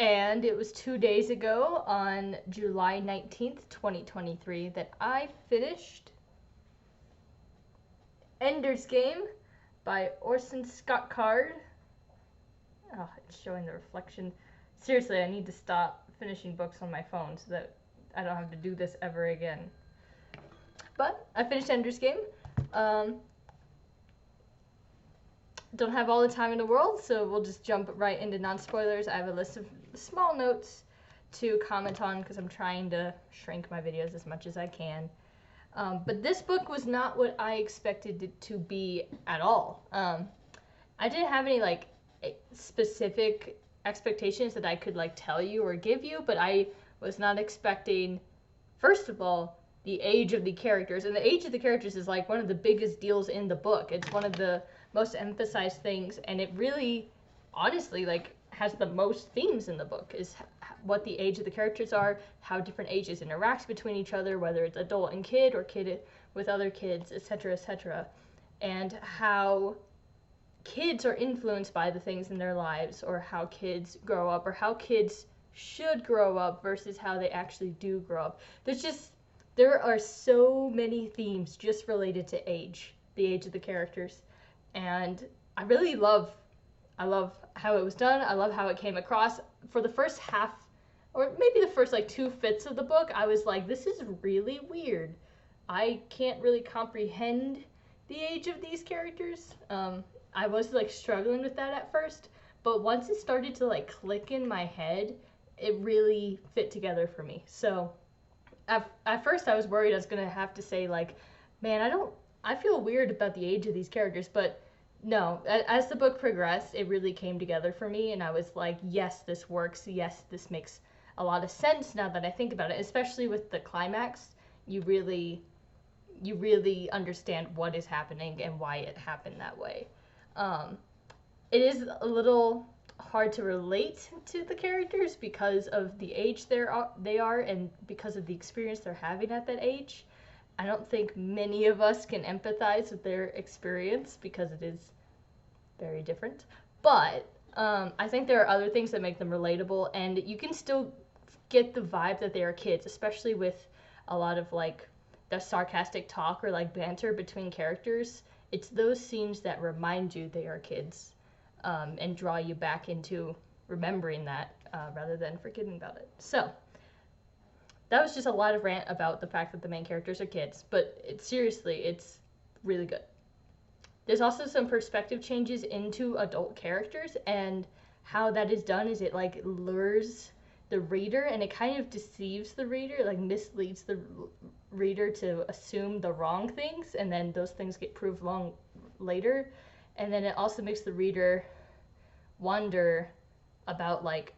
And it was 2 days ago on July 19th, 2023, that I finished Ender's Game by Orson Scott Card. Oh, it's showing the reflection. Seriously, I need to stop finishing books on my phone so that I don't have to do this ever again. But I finished Ender's Game. Don't have all the time in the world, so we'll just jump right into non-spoilers. I have a list of small notes to comment on because I'm trying to shrink my videos as much as I can. But this book was not what I expected it to be at all. I didn't have any like specific expectations that I could like tell you or give you, but I was not expecting, first of all, the age of the characters. And the age of the characters is like one of the biggest deals in the book. It's one of the most emphasized things, and it really, honestly, like has the most themes in the book, is what the age of the characters are, how different ages interact between each other, whether it's adult and kid or kid with other kids, etc., and how kids are influenced by the things in their lives, or how kids grow up, or how kids should grow up versus how they actually do grow up. There are so many themes just related to age, the age of the characters, and I love how it was done. I love how it came across. For the first half, or maybe the first like 2/5 of the book, I was like, this is really weird. I can't really comprehend the age of these characters. I was like struggling with that at first, but once it started to like click in my head, it really fit together for me. So at first I was worried I was gonna have to say like, man, I feel weird about the age of these characters, but no, as the book progressed, it really came together for me, and I was like, yes, this works. Yes, this makes a lot of sense now that I think about it, especially with the climax. You really understand what is happening and why it happened that way. It is a little hard to relate to the characters because of the age they are and because of the experience they're having at that age. I don't think many of us can empathize with their experience because it is very different. But I think there are other things that make them relatable, and you can still get the vibe that they are kids, especially with a lot of like the sarcastic talk or like banter between characters. It's those scenes that remind you they are kids, and draw you back into remembering that rather than forgetting about it. So that was just a lot of rant about the fact that the main characters are kids, but seriously, it's really good. There's also some perspective changes into adult characters, and how that is done is it like lures the reader, and it kind of deceives the reader, like misleads the reader to assume the wrong things, and then those things get proved wrong later. And then it also makes the reader wonder about like,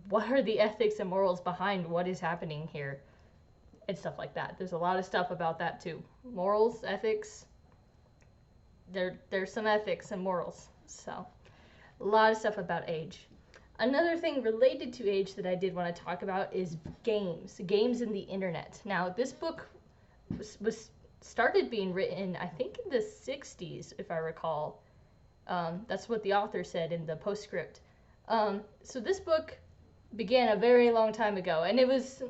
what are the ethics and morals behind what is happening here, and stuff like that. There's a lot of stuff about that too. Morals, ethics. There's some ethics and morals. So a lot of stuff about age. Another thing related to age that I did want to talk about is games in the internet. Now, this book was started being written, I think, in the 60s, if I recall. That's what the author said in the postscript. So this book began a very long time ago, and it was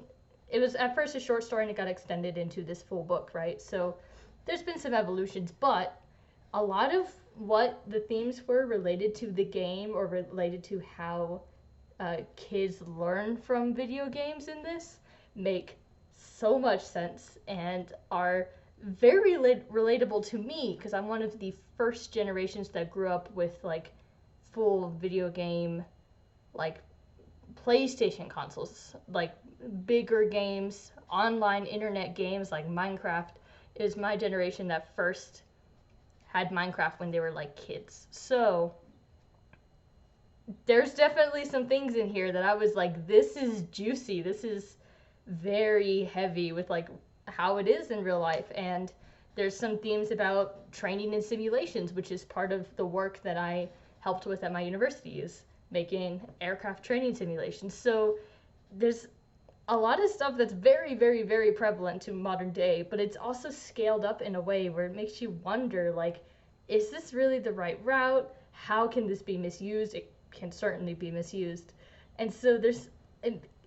at first a short story, and it got extended into this full book, right? So there's been some evolutions, but a lot of what the themes were related to the game, or related to how kids learn from video games in this, make so much sense and are very relatable to me, because I'm one of the first generations that grew up with like full video game, like PlayStation consoles, like bigger games, online internet games like Minecraft. It was my generation that first had Minecraft when they were like kids. So there's definitely some things in here that I was like, this is juicy. This is very heavy with like how it is in real life. And there's some themes about training and simulations, which is part of the work that I helped with at my university, is making aircraft training simulations. So there's a lot of stuff that's very, very, very prevalent to modern day, but it's also scaled up in a way where it makes you wonder, like, is this really the right route? How can this be misused? It can certainly be misused. And so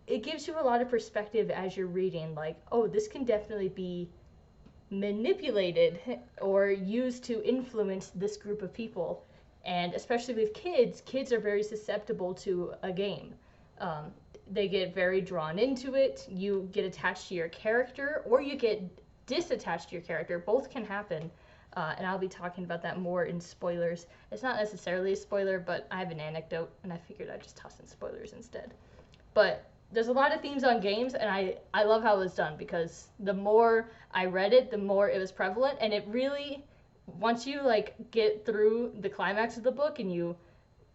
it gives you a lot of perspective as you're reading, like, oh, this can definitely be manipulated or used to influence this group of people. And especially with kids are very susceptible to a game. Um, they get very drawn into it. You get attached to your character, or you get disattached to your character. Both can happen. And I'll be talking about that more in spoilers. It's not necessarily a spoiler, but I have an anecdote, and I figured I'd just toss in spoilers instead. But there's a lot of themes on games, and I love how it was done, because the more I read it, the more it was prevalent, and it really, once you like get through the climax of the book and you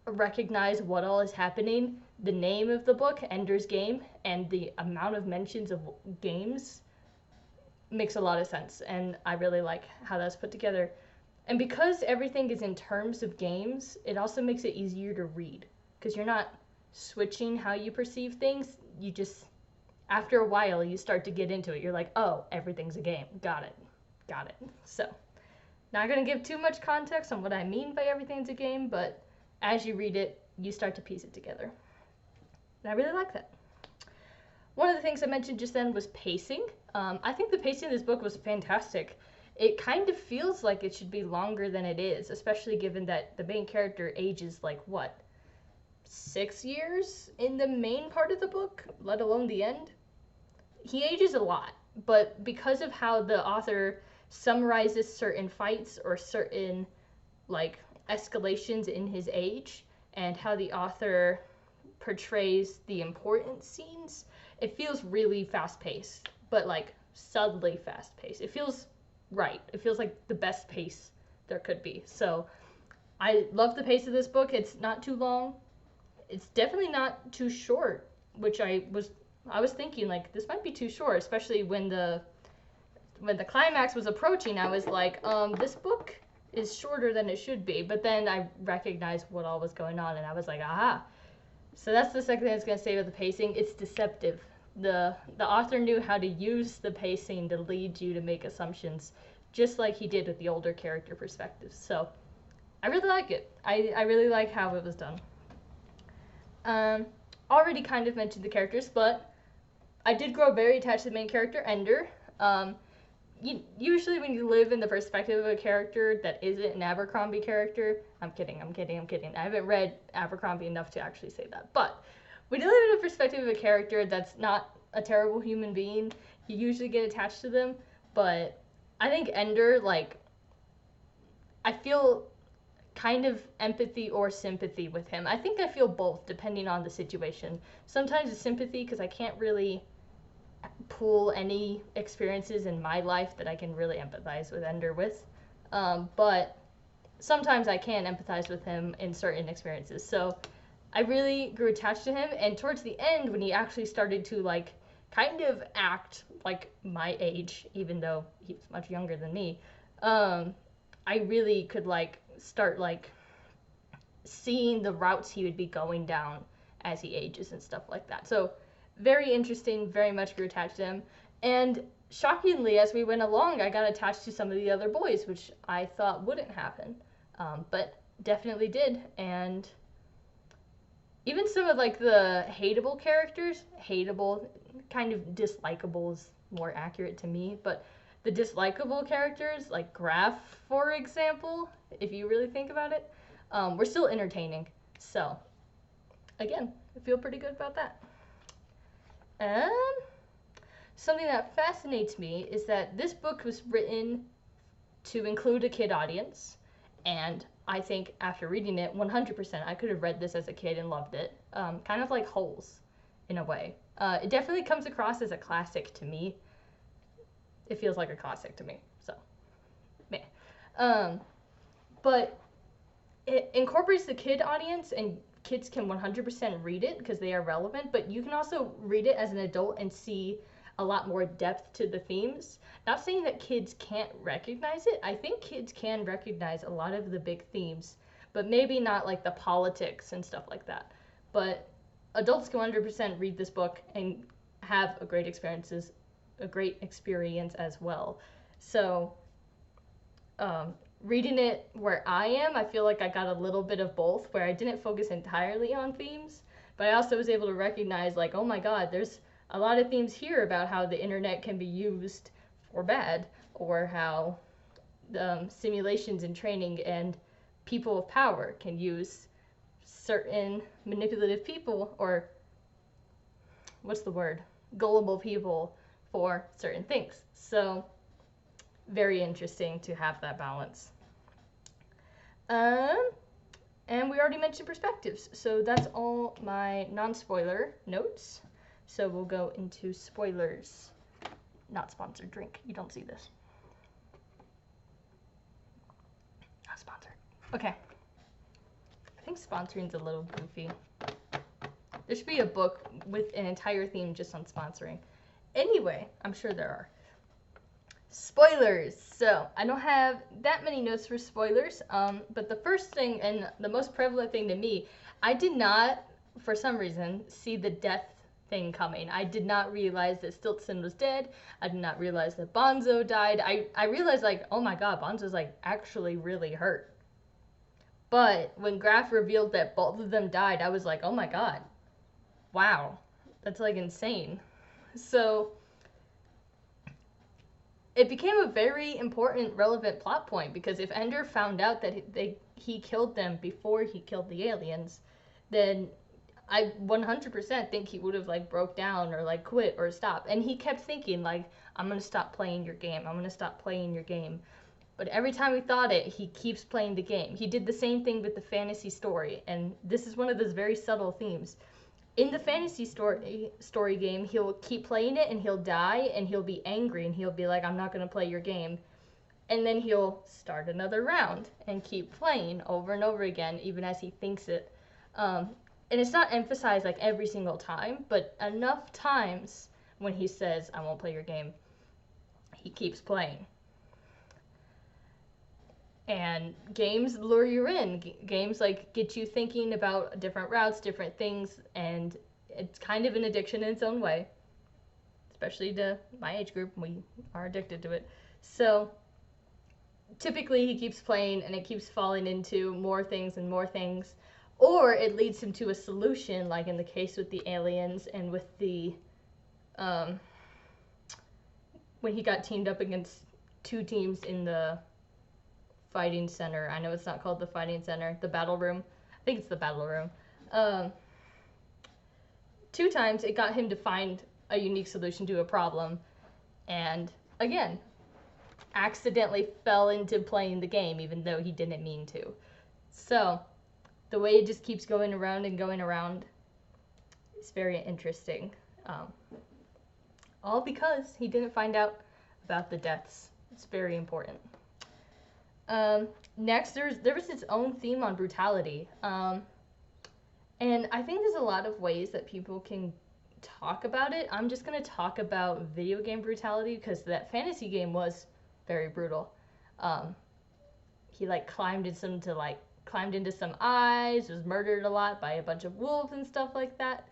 recognize what all is happening, the name of the book, Ender's Game, and the amount of mentions of games makes a lot of sense, and I really like how that's put together. And because everything is in terms of games, it also makes it easier to read, because you're not switching how you perceive things. You just, after a while, you start to get into it. You're like, oh, everything's a game. Got it. So, not going to give too much context on what I mean by everything's a game, but as you read it, you start to piece it together. And I really like that. One of the things I mentioned just then was pacing. I think the pacing of this book was fantastic. It kind of feels like it should be longer than it is, especially given that the main character ages like, what, 6 years in the main part of the book, let alone the end? He ages a lot, but because of how the author summarizes certain fights or certain, like, escalations in his age, and how the author portrays the important scenes, it feels really fast-paced, but, like, subtly fast-paced. It feels right. It feels like the best pace there could be. So I love the pace of this book. It's not too long. It's definitely not too short, which I was thinking, like, this might be too short, especially when the climax was approaching. I was like, this book is shorter than it should be. But then I recognized what all was going on, and I was like, aha. So that's the second thing I was going to say about the pacing. It's deceptive. The author knew how to use the pacing to lead you to make assumptions, just like he did with the older character perspectives. So I really like it. I really like how it was done. Already kind of mentioned the characters, but I did grow very attached to the main character, Ender. Usually when you live in the perspective of a character that isn't an Abercrombie character, I'm kidding. I haven't read Abercrombie enough to actually say that. But when you live in the perspective of a character that's not a terrible human being, you usually get attached to them. But I think Ender, like, I feel kind of empathy or sympathy with him. I think I feel both, depending on the situation. Sometimes it's sympathy because I can't really pull any experiences in my life that I can really empathize with Ender with. But sometimes I can empathize with him in certain experiences. So I really grew attached to him, and towards the end, when he actually started to, like, kind of act like my age, even though he was much younger than me, I really could, like, start, like, seeing the routes he would be going down as he ages and stuff like that. So very interesting, very much grew attached to him. And shockingly, as we went along, I got attached to some of the other boys, which I thought wouldn't happen, but definitely did. And even some of, like, the hateable characters, kind of dislikable is more accurate to me, but the dislikable characters, like Graf, for example, if you really think about it, were still entertaining. So, again, I feel pretty good about that. Something that fascinates me is that this book was written to include a kid audience, and I think after reading it, 100%, I could have read this as a kid and loved it. Kind of like Holes, in a way. It definitely comes across as a classic to me. It feels like a classic to me, so, meh. But it incorporates the kid audience, and kids can 100% read it because they are relevant, but you can also read it as an adult and see a lot more depth to the themes. Not saying that kids can't recognize it. I think kids can recognize a lot of the big themes, but maybe not, like, the politics and stuff like that. But adults can 100% read this book and have a great experience as well. So, reading it where I am, I feel like I got a little bit of both, where I didn't focus entirely on themes, But I also was able to recognize, like, oh my god, there's a lot of themes here about how the internet can be used for bad, or how simulations and training and people of power can use certain manipulative people, or what's the word? Gullible people for certain things. So, very interesting to have that balance. And we already mentioned perspectives, so that's all my non-spoiler notes. So we'll go into spoilers. Not sponsored drink. You don't see this. Not sponsored. Okay. I think sponsoring's a little goofy. There should be a book with an entire theme just on sponsoring. Anyway, I'm sure there are. Spoilers. So I don't have that many notes for spoilers, but the first thing and the most prevalent thing to me, I did not, for some reason, see the death thing coming. I did not realize that Stiltson was dead. I did not realize that Bonzo died. I realized, like, oh my god, Bonzo's, like, actually really hurt. But when Graf revealed that both of them died, I was like, oh my god, wow, that's, like, insane. So it became a very important, relevant plot point, because if Ender found out that he killed them before he killed the aliens, then I 100% think he would have, like, broke down or, like, quit or stopped. And he kept thinking, like, I'm gonna stop playing your game. I'm gonna stop playing your game. But every time he thought it, he keeps playing the game. He did the same thing with the fantasy story, and this is one of those very subtle themes. In the fantasy story game, he'll keep playing it and he'll die and he'll be angry and he'll be like, I'm not gonna play your game. And then he'll start another round and keep playing over and over again, even as he thinks it. And it's not emphasized, like, every single time, but enough times when he says, I won't play your game, he keeps playing. And games lure you in. Games, like, get you thinking about different routes, different things, and it's kind of an addiction in its own way. Especially to my age group, we are addicted to it. So, typically he keeps playing, and it keeps falling into more things and more things. Or it leads him to a solution, like in the case with the aliens and with the, when he got teamed up against two teams in the fighting center. I know it's not called the fighting center, the battle room. I think it's the battle room. 2 times it got him to find a unique solution to a problem, and again, accidentally fell into playing the game even though he didn't mean to. So the way it just keeps going around and going around is very interesting. All because he didn't find out about the deaths. It's very important. Next, there was its own theme on brutality. And I think there's a lot of ways that people can talk about it. I'm just going to talk about video game brutality because that fantasy game was very brutal. He, like, climbed into some eyes, was murdered a lot by a bunch of wolves and stuff like that.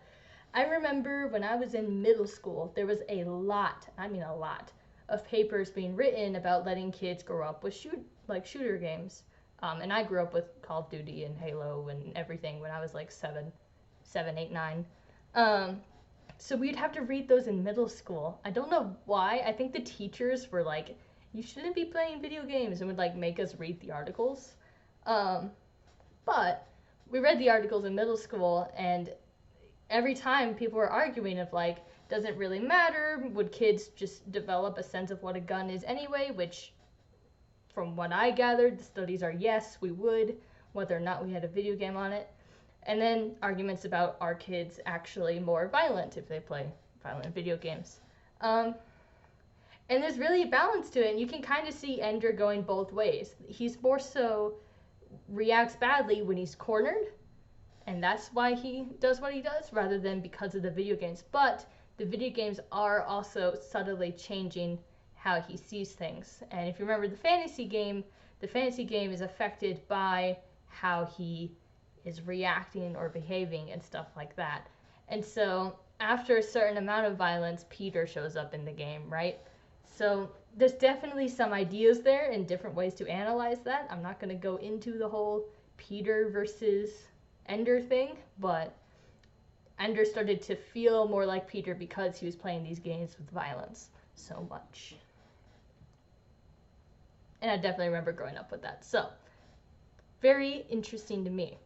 I remember when I was in middle school, there was a lot, of papers being written about letting kids grow up with shooter games. And I grew up with Call of Duty and Halo and everything when I was like 7, 8, 9. So we'd have to read those in middle school. I don't know why. I think the teachers were like, you shouldn't be playing video games, and would, like, make us read the articles. But we read the articles in middle school, and every time people were arguing of, like, does it really matter? Would kids just develop a sense of what a gun is anyway? Which, from what I gathered, the studies are yes, we would, whether or not we had a video game on it. And then arguments about, are kids actually more violent if they play violent video games? And there's really a balance to it, and you can kind of see Ender going both ways. He's more so reacts badly when he's cornered, and that's why he does what he does, rather than because of the video games. But the video games are also subtly changing how he sees things. And if you remember the fantasy game is affected by how he is reacting or behaving and stuff like that. And so after a certain amount of violence, Peter shows up in the game, right? So there's definitely some ideas there and different ways to analyze that. I'm not going to go into the whole Peter versus Ender thing, but Ender started to feel more like Peter because he was playing these games with violence so much. And I definitely remember growing up with that. So, very interesting to me.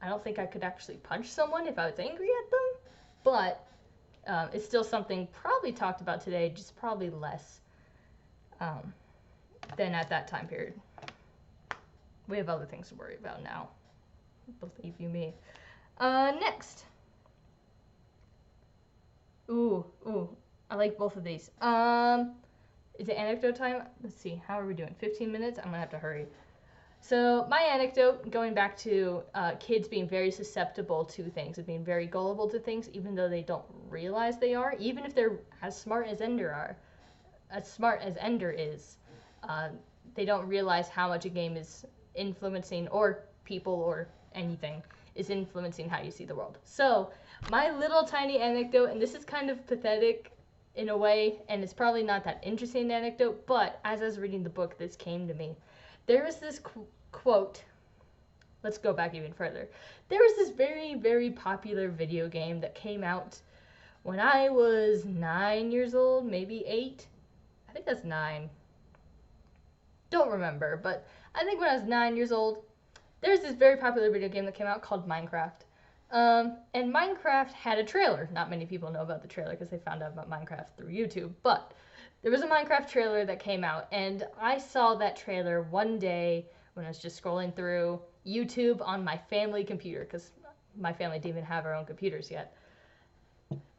I don't think I could actually punch someone if I was angry at them, but it's still something probably talked about today, just probably less than at that time period. We have other things to worry about now. Believe you me. Next. Ooh, I like both of these. Is it anecdote time? Let's see, how are we doing? 15 minutes? I'm gonna have to hurry. So my anecdote, going back to kids being very susceptible to things and being very gullible to things, even though they don't realize they are, even if they're as smart as Ender is, they don't realize how much a game is influencing, or people or anything is influencing how you see the world. So my little tiny anecdote, and this is kind of pathetic in a way, and it's probably not that interesting anecdote, but as I was reading the book, this came to me. There was this quote. Let's go back even further. There was this very, very popular video game that came out when I was 9 years old, maybe 8. I think that's 9. Don't remember, but I think when I was 9 years old, there's this very popular video game that came out called Minecraft. And Minecraft had a trailer. Not many people know about the trailer because they found out about Minecraft through YouTube, but there was a Minecraft trailer that came out, and I saw that trailer one day when I was just scrolling through YouTube on my family computer, because my family didn't even have our own computers yet.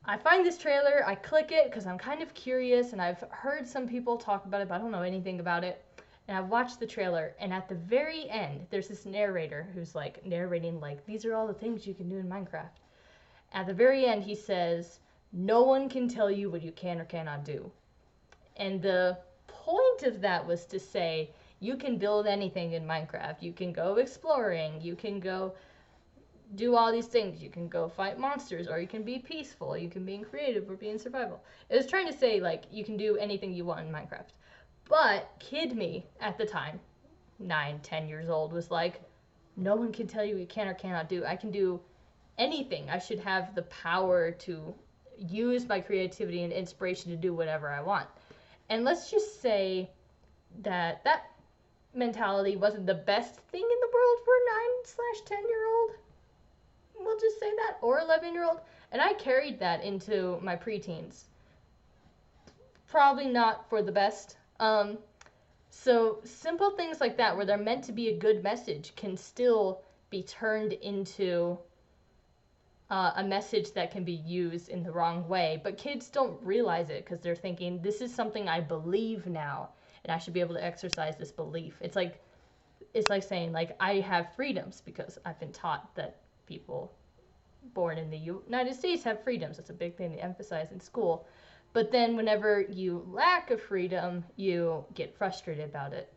I find this trailer, I click it because I'm kind of curious, and I've heard some people talk about it, but I don't know anything about it. And I watched the trailer, and at the very end, there's this narrator who's like narrating, like, these are all the things you can do in Minecraft. At the very end, he says, no one can tell you what you can or cannot do. And the point of that was to say, you can build anything in Minecraft. You can go exploring. You can go do all these things. You can go fight monsters, or you can be peaceful. You can be creative or be in survival. It was trying to say, like, you can do anything you want in Minecraft. But kid me at the time, 9, 10 years old, was like, no one can tell you what you can or cannot do. I can do anything. I should have the power to use my creativity and inspiration to do whatever I want. And let's just say that that mentality wasn't the best thing in the world for a 9/10-year-old. We'll just say that, or 11-year-old. And I carried that into my preteens. Probably not for the best. So simple things like that, where they're meant to be a good message, can still be turned into a message that can be used in the wrong way. But kids don't realize it because they're thinking, this is something I believe now, and I should be able to exercise this belief. It's like saying, like, I have freedoms because I've been taught that people born in the United States have freedoms. It's a big thing to emphasize in school. But then whenever you lack a freedom, you get frustrated about it.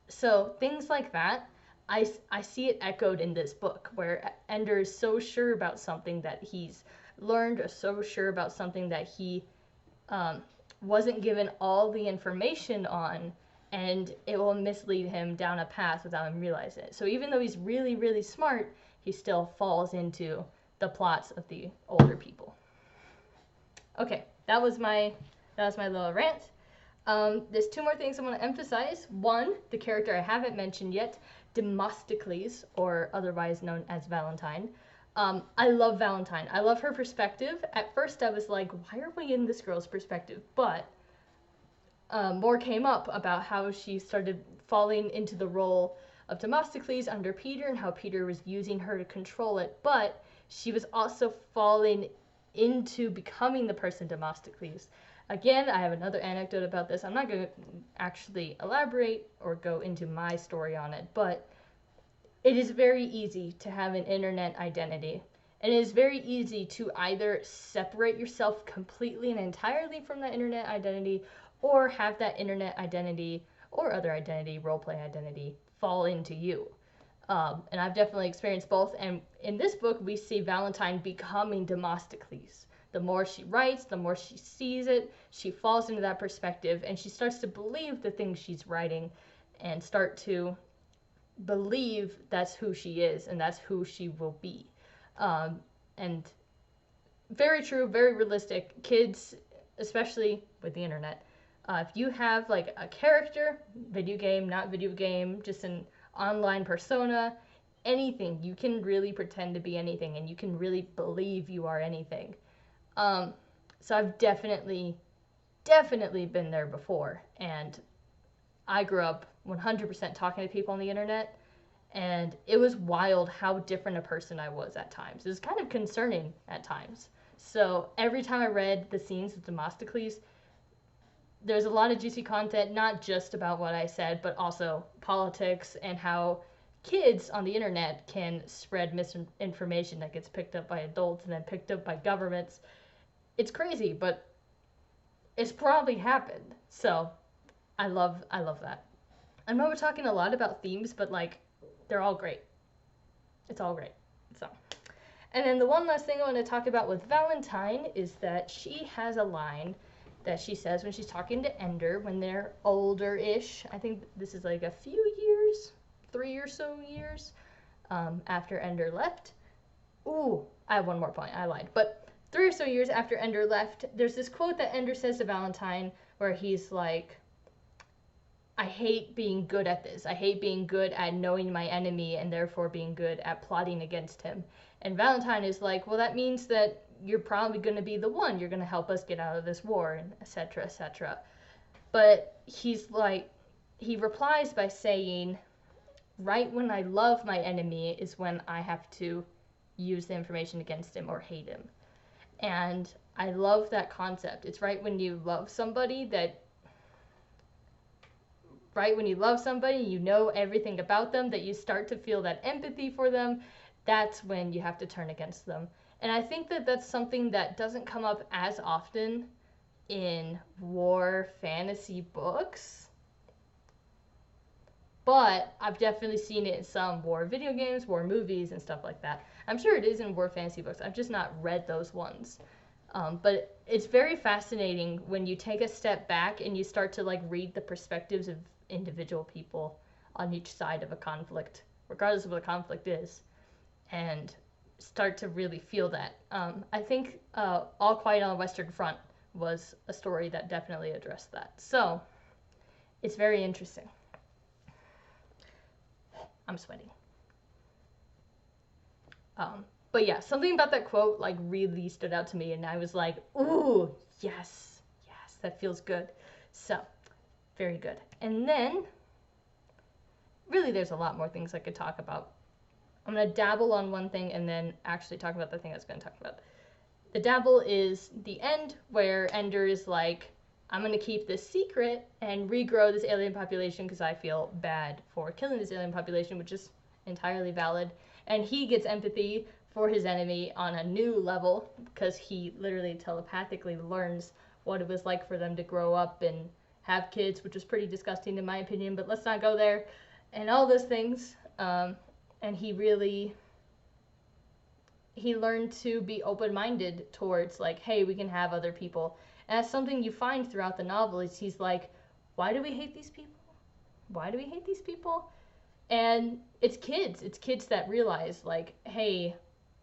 So things like that, I see it echoed in this book, where Ender is so sure about something that he's learned, or so sure about something that he wasn't given all the information on, and it will mislead him down a path without him realizing it. So even though he's really, really smart, he still falls into the plots of the older people. Okay, that was my little rant. There's 2 more things I want to emphasize. One, the character I haven't mentioned yet, Demosthenes, or otherwise known as Valentine. I love Valentine. I love her perspective. At first I was like, why are we in this girl's perspective? But more came up about how she started falling into the role of Demosthenes under Peter, and how Peter was using her to control it. But she was also falling into becoming the person Demosthenes. Again, I have another anecdote about this. I'm not going to actually elaborate or go into my story on it, but it is very easy to have an internet identity. And it is very easy to either separate yourself completely and entirely from that internet identity, or have that internet identity or other identity, roleplay identity, fall into you. And I've definitely experienced both. And in this book, we see Valentine becoming Demosthenes. The more she writes, the more she sees it, she falls into that perspective, and she starts to believe the things she's writing, and start to believe that's who she is, and that's who she will be. And very true, very realistic. Kids, especially with the internet, if you have like a character, video game, not video game, just an online persona, anything, you can really pretend to be anything, and you can really believe you are anything. So I've definitely been there before, and I grew up 100% talking to people on the internet, and it was wild how different a person I was at times. It was kind of concerning at times. So every time I read the scenes with Demosthenes, there's a lot of juicy content, not just about what I said, but also politics and how kids on the internet can spread misinformation that gets picked up by adults and then picked up by governments. It's crazy, but it's probably happened. So I love that. I know we're talking a lot about themes, but like they're all great. It's all great. So, and then the one last thing I want to talk about with Valentine is that she has a line that she says when she's talking to Ender when they're older-ish. I think this is like a few years, 3 or so years after Ender left. Ooh, I have one more point. I lied. But 3 or so years after Ender left, there's this quote that Ender says to Valentine where he's like, I hate being good at this. I hate being good at knowing my enemy and therefore being good at plotting against him. And Valentine is like, well, that means that you're probably going to be the one. You're going to help us get out of this war, and etc., etc. But he's like, he replies by saying, right when I love my enemy is when I have to use the information against him or hate him. And I love that concept. It's right when you love somebody that you know everything about them, that you start to feel that empathy for them, that's when you have to turn against them. And I think that that's something that doesn't come up as often in war fantasy books, but I've definitely seen it in some war video games, war movies, and stuff like that. I'm sure it is in war fantasy books. I've just not read those ones. But it's very fascinating when you take a step back and you start to like read the perspectives of individual people on each side of a conflict, regardless of what the conflict is, and start to really feel that. I think All Quiet on the Western Front was a story that definitely addressed that. So it's very interesting. I'm sweating. But yeah, something about that quote like really stood out to me, and I was like, ooh, yes, that feels good. So, very good. And then, really there's a lot more things I could talk about. I'm going to dabble on one thing and then actually talk about the thing I was going to talk about. The dabble is the end where Ender is like, I'm going to keep this secret and regrow this alien population because I feel bad for killing this alien population, which is entirely valid. And he gets empathy for his enemy on a new level because he literally telepathically learns what it was like for them to grow up and have kids, which was pretty disgusting in my opinion, but let's not go there, and all those things. And he learned to be open-minded towards like, hey, we can have other people. And that's something you find throughout the novel is he's like, why do we hate these people? Why do we hate these people? And it's kids that realize like, hey,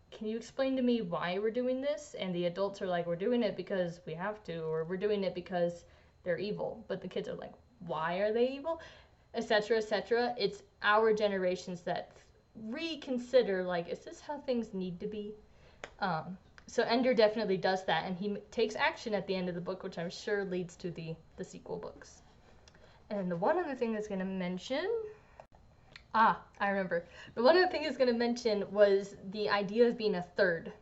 can you explain to me why we're doing this? And the adults are like, we're doing it because we have to, or we're doing it because they're evil. But the kids are like, why are they evil? Etc., etc. It's our generations that reconsider, like, is this how things need to be? So Ender definitely does that, and he takes action at the end of the book, which I'm sure leads to the sequel books. And the one other thing I was going to mention... I remember. The one other thing I was going to mention was the idea of being a third,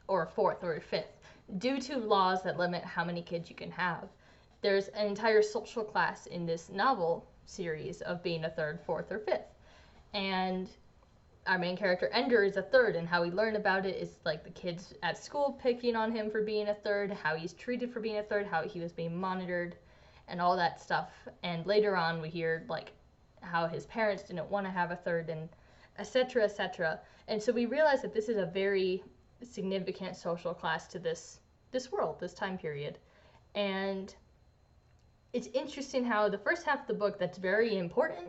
or a fourth, or a fifth, due to laws that limit how many kids you can have. There's an entire social class in this novel series of being a third, fourth, or fifth. And our main character, Ender, is a third, and how we learn about it is like the kids at school picking on him for being a third, how he's treated for being a third, how he was being monitored, and all that stuff. And later on, we hear like how his parents didn't want to have a third, and etc., etc. And so we realize that this is a very significant social class to this world, this time period. And it's interesting how the first half of the book, that's very important,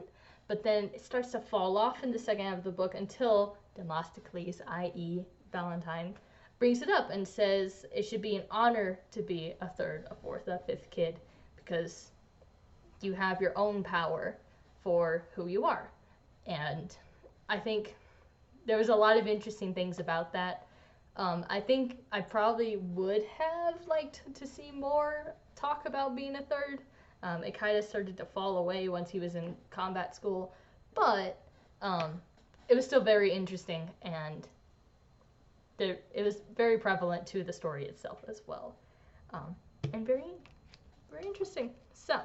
but then it starts to fall off in the second half of the book until Demosthenes, i.e. Valentine, brings it up and says it should be an honor to be a third, a fourth, a fifth kid because you have your own power for who you are. And I think there was a lot of interesting things about that. I think I probably would have liked to see more talk about being a third. It kind of started to fall away once he was in combat school, but it was still very interesting, and it was very prevalent to the story itself as well, and very, very interesting. So,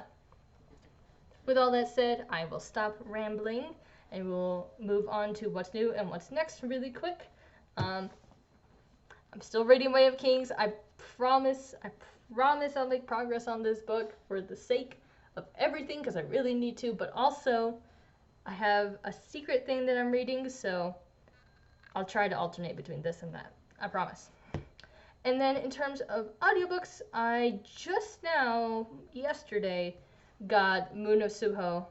with all that said, I will stop rambling, and we'll move on to what's new and what's next really quick. I'm still reading Way of Kings. I promise I'll make progress on this book for the sake of everything, because I really need to, but also I have a secret thing that I'm reading, so I'll try to alternate between this and that. I promise. And then in terms of audiobooks, I just now, yesterday, got Moon of Soho.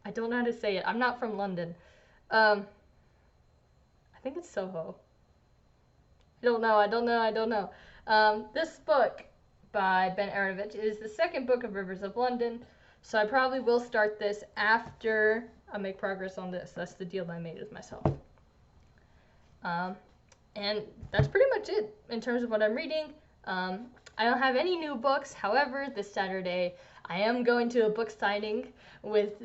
I don't know how to say it. I'm not from London. I think it's Soho. I don't know. This book by Ben Aronovich is the second book of Rivers of London, so I probably will start this after I make progress on this. That's the deal I made with myself. And that's pretty much it in terms of what I'm reading. I don't have any new books. However, this Saturday, I am going to a book signing with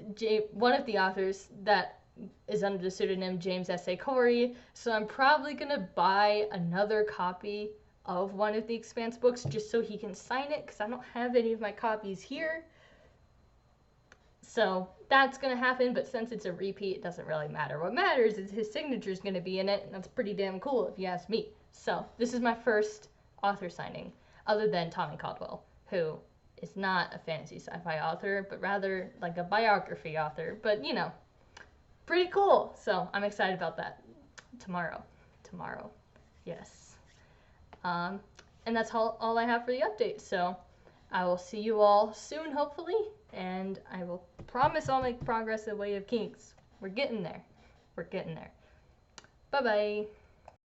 one of the authors that is under the pseudonym James S.A. Corey, so I'm probably going to buy another copy of one of the Expanse books just so he can sign it, because I don't have any of my copies here. So that's going to happen, but since it's a repeat, it doesn't really matter. What matters is his signature is going to be in it, and that's pretty damn cool if you ask me. So this is my first author signing, other than Tommy Caldwell, who is not a fantasy sci-fi author, but rather like a biography author, but you know, pretty cool. So I'm excited about that. Tomorrow, yes. And that's all I have for the update, so I will see you all soon, hopefully, and I will promise I'll make progress in Way of Kings. We're getting there. Bye-bye.